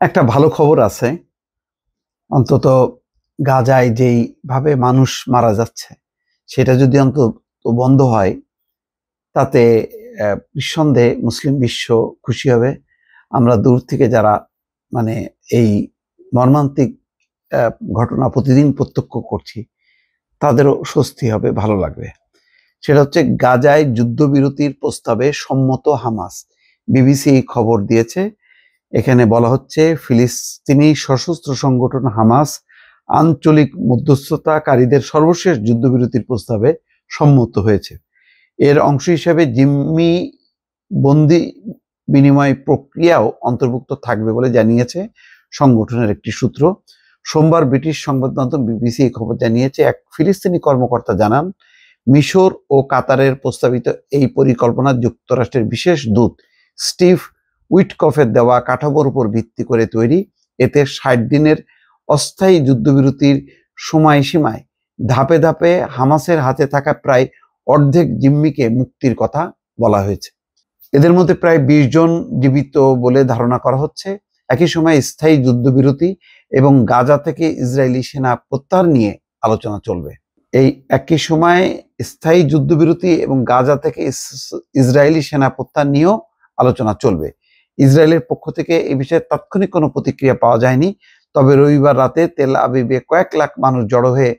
একটা ভালো খবর আছে। অন্তত গাজায় যেইভাবে মানুষ মারা যাচ্ছে সেটা যদি অন্তত বন্ধ হয়, তাতে নিঃসন্দেহে মুসলিম বিশ্ব খুশি হবে। আমরা দূর থেকে যারা মানে এই মর্মান্তিক ঘটনা প্রতিদিন প্রত্যক্ষ করছি, তাদেরও স্বস্তি হবে, ভালো লাগবে। সেটা হচ্ছে গাজায় যুদ্ধবিরতির প্রস্তাবে সম্মত হামাস। বিবিসি এই খবর দিয়েছে। এখানে বলা হচ্ছে ফিলিস্তিনি সশস্ত্র সংগঠন হামাস আঞ্চলিক মধ্যস্থতাকারীদের সর্বশেষ যুদ্ধবিরতির প্রস্তাবে সম্মত হয়েছে। এর অংশ হিসেবে জিম্মি বন্দি বিনিময় প্রক্রিয়াও অন্তর্ভুক্ত থাকবে বলে জানিয়েছে সংগঠনের একটি সূত্র। সোমবার ব্রিটিশ সংবাদ মাধ্যম বিবিসি এই খবর জানিয়েছে। এক ফিলিস্তিনি কর্মকর্তা জানান, মিশর ও কাতারের প্রস্তাবিত এই পরিকল্পনা যুক্তরাষ্ট্রের বিশেষ দূত স্টিভ উইটকফের দেওয়া কাঠামোর উপর ভিত্তি করে তৈরি। এতে ৬০ দিনের অস্থায়ী যুদ্ধবিরতির সময়সীমায় ধাপে ধাপে হামাসের হাতে থাকা প্রায় অর্ধেক জিম্মিকে মুক্তির কথা বলা হয়েছে। এদের মধ্যে প্রায় ২০ জন জীবিত বলে ধারণা করা হচ্ছে। একই সময় স্থায়ী যুদ্ধবিরতি এবং গাজা থেকে ইসরায়েলি সেনা প্রত্যাহার নিয়ে আলোচনা চলবে। এই একই সময় স্থায়ী যুদ্ধবিরতি এবং গাজা থেকে ইসরায়েলি সেনা প্রত্যাহার নিয়েও আলোচনা চলবে। ইসরায়েলের পক্ষ থেকে এই বিষয়ে তাৎক্ষণিক কোনো প্রতিক্রিয়া পাওয়া যায়নি। তবে রবিবার রাতে তেল আবিবে কয়েক লাখ মানুষ জড়ো হয়ে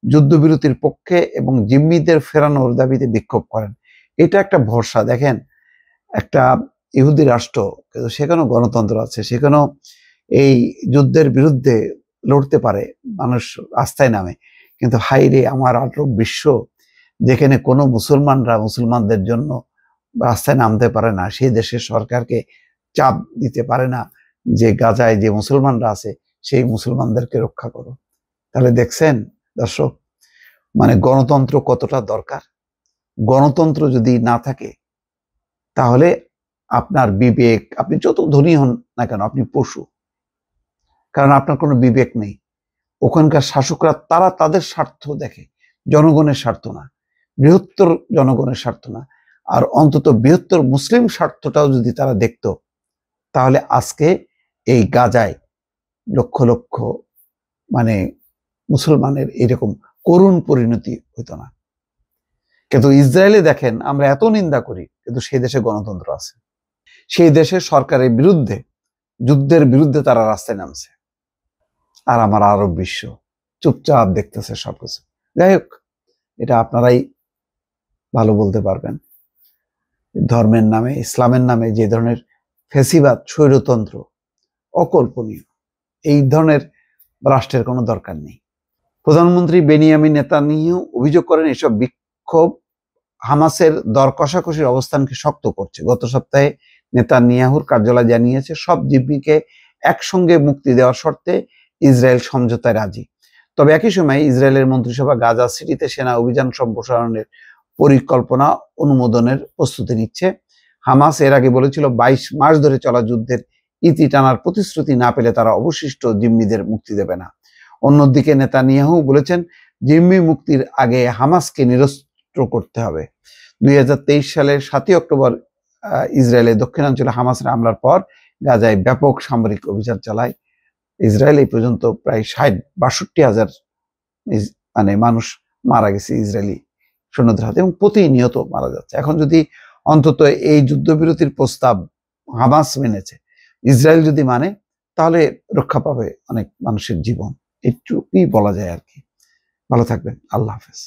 যুদ্ধবিরতির পক্ষে এবং জিম্মিদের ফেরানোর দাবিতে বিক্ষোভ করেন। এটা একটা ভরসা। দেখেন, একটা ইহুদি রাষ্ট্র, কিন্তু সেখানেও গণতন্ত্র আছে, সেখানেও এই যুদ্ধের বিরুদ্ধে লড়তে পারে, মানুষ রাস্তায় নামে। কিন্তু হাইরে আমার আরব বিশ্ব, যেখানে কোনো মুসলমানরা মুসলমানদের জন্য রাস্তায় নামতে পারে না, সেই দেশের সরকারকে চাপ দিতে পারে না যে গাজায় যে মুসলমানরা আছে সেই মুসলমানদেরকে রক্ষা করো। তাহলে দেখছেন দর্শক, মানে গণতন্ত্র কতটা দরকার। গণতন্ত্র যদি না থাকে তাহলে আপনার বিবেক, আপনি যত ধনী হন না কেন, আপনি পশু। কারণ আপনার কোনো বিবেক নেই। ওখানকার শাসকরা তারা তাদের স্বার্থ দেখে, জনগণের স্বার্থ না, বৃহত্তর জনগণের স্বার্থ না। আর অন্তত বৃহত্তর মুসলিম স্বার্থটাও যদি তারা দেখত, তাহলে আজকে এই গাজায় লক্ষ লক্ষ মানে মুসলমানের এরকম করুণ পরিণতি হতো না। কিন্তু ইসরায়েলে দেখেন, আমরা এত নিন্দা করি, কিন্তু সেই দেশে গণতন্ত্র আছে। সেই দেশের সরকারের বিরুদ্ধে, যুদ্ধের বিরুদ্ধে তারা রাস্তায় নামছে। আর আমার আরব বিশ্ব চুপচাপ দেখতেছে সবকিছু। যাই হোক, এটা আপনারাই ভালো বলতে পারবেন। ধর্মের নামে, ইসলামের নামে যে ধরনের ফ্যাসিবাদ, স্বৈরতন্ত্র অকল্পনীয়। এই ধরনের রাষ্ট্রের কোনো দরকার নেই। প্রধানমন্ত্রী বেনিয়ামিন নেতানিয়াহু অভিযোগ করেন, এসব বিক্ষোভ হামাসের দর কষাকষির অবস্থানকে শক্ত করছে। গত সপ্তাহে নেতানিয়াহুর কার্যালয় জানিয়েছে, সব জিম্মিকে একসঙ্গে মুক্তি দেওয়ার শর্তে ইসরায়েল সমঝোতায় রাজি। তবে একই সময় ইসরায়েলের মন্ত্রিসভা গাজা সিটিতে সেনা অভিযান সম্প্রসারণের পরিকল্পনা অনুমোদনের প্রস্তুতি নিচ্ছে। হামাস এর আগে বলেছিল ২২ মাস ধরে চলা যুদ্ধের ইতি টানার প্রতিশ্রুতি না পেলে তারা অবশিষ্ট জিম্মিদের মুক্তি দেবে না। অন্যদিকে নেতানিয়াহু বলেছেন, জিম্মি মুক্তির আগে হামাসকে নিরস্ত্র করতে হবে। ২০২৩ সালের ৭ই অক্টোবর ইসরায়েলের দক্ষিণাঞ্চলে হামাসের হামলার পর গাজায় ব্যাপক সামরিক অভিযান চালায় ইসরায়েল। এই পর্যন্ত প্রায় ৬২,৬২,০০০ মানুষ মারা গেছে ইসরায়েলি সৈন্যদের হাতে, এবং প্রতিনিয়ত মারা যাচ্ছে। এখন যদি অন্তত এই যুদ্ধবিরতির প্রস্তাব হামাস মেনেছে, ইসরায়েল যদি মানে, তাহলে রক্ষা পাবে অনেক মানুষের জীবন। এইটুকুই বলা যায় আর কি। ভালো থাকবেন। আল্লাহ হাফেজ।